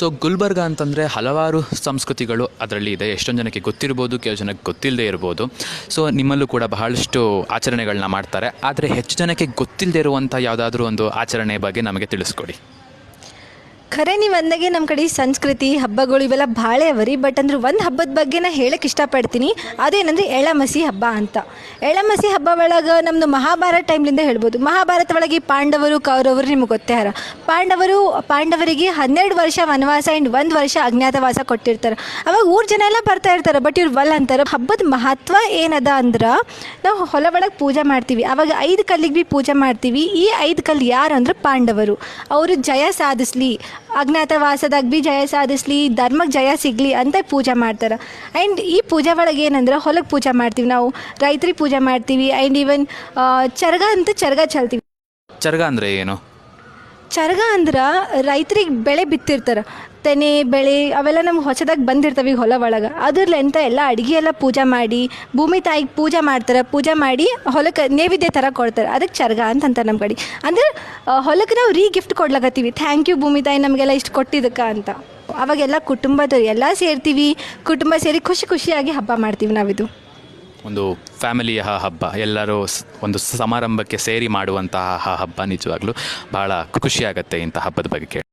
So Gulbarga ಅಂತಂದರೆ ಹಲವಾರು ಸಂಸ್ಕೃತಿಗಳು ಅದರಲ್ಲಿ ಇದೆ. ಎಷ್ಟೊಂದು ಜನಕ್ಕೆ ಗೊತ್ತಿರ್ಬೋದು, ಕೆಲವು ಜನಕ್ಕೆ ಗೊತ್ತಿಲ್ಲದೆ ಇರ್ಬೋದು. ಸೊ ನಿಮ್ಮಲ್ಲೂ ಕೂಡ ಬಹಳಷ್ಟು ಆಚರಣೆಗಳನ್ನ ಮಾಡ್ತಾರೆ. ಆದರೆ ಹೆಚ್ಚು ಜನಕ್ಕೆ ಗೊತ್ತಿಲ್ಲದೆ ಇರುವಂಥ ಯಾವುದಾದ್ರೂ ಒಂದು ಆಚರಣೆ ಬಗ್ಗೆ ನಮಗೆ ತಿಳಿಸ್ಕೊಡಿ. ಖರೆ ನೀವು ಅಂದಾಗೆ ನಮ್ಮ ಕಡೆ ಸಂಸ್ಕೃತಿ ಹಬ್ಬಗಳು ಇವೆಲ್ಲ ಭಾಳ ಅವರಿ. ಬಟ್ ಅಂದ್ರೆ ಒಂದು ಹಬ್ಬದ ಬಗ್ಗೆ ನಾ ಹೇಳಕ್ಕೆ ಇಷ್ಟಪಡ್ತೀನಿ. ಅದೇನಂದರೆ ಎಳ್ಳಮಸಿ ಹಬ್ಬ ಅಂತ. ಎಳ್ಳಮಸಿ ಹಬ್ಬ ಒಳಗೆ ನಮ್ಮದು ಮಹಾಭಾರತ ಟೈಮ್ಲಿಂದ ಹೇಳ್ಬೋದು. ಮಹಾಭಾರತ ಒಳಗೆ ಪಾಂಡವರು ಕೌರವರು ನಿಮಗೆ ಗೊತ್ತೇ ಹರ. ಪಾಂಡವರಿಗೆ 12 ವರ್ಷ ವನವಾಸ ಆ್ಯಂಡ್ 1 ವರ್ಷ ಅಜ್ಞಾತವಾಸ ಕೊಟ್ಟಿರ್ತಾರೆ. ಅವಾಗ ಊರ ಜನ ಎಲ್ಲ ಬರ್ತಾ ಇರ್ತಾರೆ, ಬಟ್ ಇವ್ರು ವಲ್ ಅಂತಾರೆ. ಹಬ್ಬದ ಮಹತ್ವ ಏನದ ಅಂದ್ರೆ ನಾವು ಹೊಲ ಒಳಗೆ ಪೂಜೆ ಮಾಡ್ತೀವಿ. ಅವಾಗ 5 ಕಲ್ಲಿಗೆ ಭೀ ಪೂಜೆ ಮಾಡ್ತೀವಿ. ಈ 5 ಕಲ್ಲು ಯಾರು ಅಂದ್ರೆ ಪಾಂಡವರು. ಅವರು ಜಯ ಸಾಧಿಸ್ಲಿ, ಅಜ್ಞಾತವಾಸದಾಗ ಭೀ ಜಯ ಸಾಧಿಸ್ಲಿ, ಧರ್ಮಕ್ಕೆ ಜಯ ಸಿಗಲಿ ಅಂತ ಪೂಜೆ ಮಾಡ್ತಾರೆ. ಆ್ಯಂಡ್ ಈ ಪೂಜೆ ಒಳಗೆ ಏನಂದ್ರೆ ಹೊಲಕ್ಕೆ ಪೂಜೆ ಮಾಡ್ತೀವಿ, ನಾವು ರೈತರಿಗೆ ಪೂಜೆ ಮಾಡ್ತೀವಿ. ಆ್ಯಂಡ್ ಈವನ್ ಚರಗ ಅಂತ ಚರಗ ಚಲ್ತೀವಿ. ಚರಗ ಅಂದರೆ ಏನು? ಚರಗ ಅಂದ್ರೆ ರೈತರಿಗೆ ಬೆಳೆ ಬಿತ್ತಿರ್ತಾರೆ, ತೆನೆ ಬೆಳೆ ಅವೆಲ್ಲ ನಮ್ಗೆ ಹೊಸದಾಗಿ ಬಂದಿರ್ತವೆ ಈಗ ಹೊಲ ಒಳಗೆ. ಅದ್ರಲ್ಲಿಂತ ಎಲ್ಲ ಅಡುಗೆ ಎಲ್ಲ ಪೂಜೆ ಮಾಡಿ ಭೂಮಿ ತಾಯಿಗೆ ಪೂಜೆ ಮಾಡ್ತಾರೆ. ಪೂಜೆ ಮಾಡಿ ಹೊಲಕ್ಕೆ ನೈವೇದ್ಯ ಥರ ಕೊಡ್ತಾರೆ. ಅದಕ್ಕೆ ಚರಗ ಅಂತಂತಾರೆ ನಮ್ಮ ಕಡೆ. ಅಂದ್ರೆ ಹೊಲಕ್ಕೆ ನಾವು ಗಿಫ್ಟ್ ಕೊಡ್ಲಾಕತ್ತೀವಿ, ಥ್ಯಾಂಕ್ ಯು ಭೂಮಿ ತಾಯಿ ನಮಗೆಲ್ಲ ಇಷ್ಟು ಕೊಟ್ಟಿದ್ದಕ್ಕೆ ಅಂತ. ಅವಾಗೆಲ್ಲ ಕುಟುಂಬದವ್ರು ಎಲ್ಲ ಸೇರ್ತೀವಿ, ಕುಟುಂಬ ಸೇರಿ ಖುಷಿಯಾಗಿ ಹಬ್ಬ ಮಾಡ್ತೀವಿ ನಾವಿದು. ಒಂದು ಫ್ಯಾಮಿಲಿಯ ಹಬ್ಬ, ಎಲ್ಲರೂ ಒಂದು ಸಮಾರಂಭಕ್ಕೆ ಸೇರಿ ಮಾಡುವಂತಹ ಹಬ್ಬ. ನಿಜವಾಗ್ಲೂ ಭಾಳ ಖುಷಿಯಾಗತ್ತೆ ಇಂಥ ಹಬ್ಬದ ಬಗ್ಗೆ ಕೇಳಿ.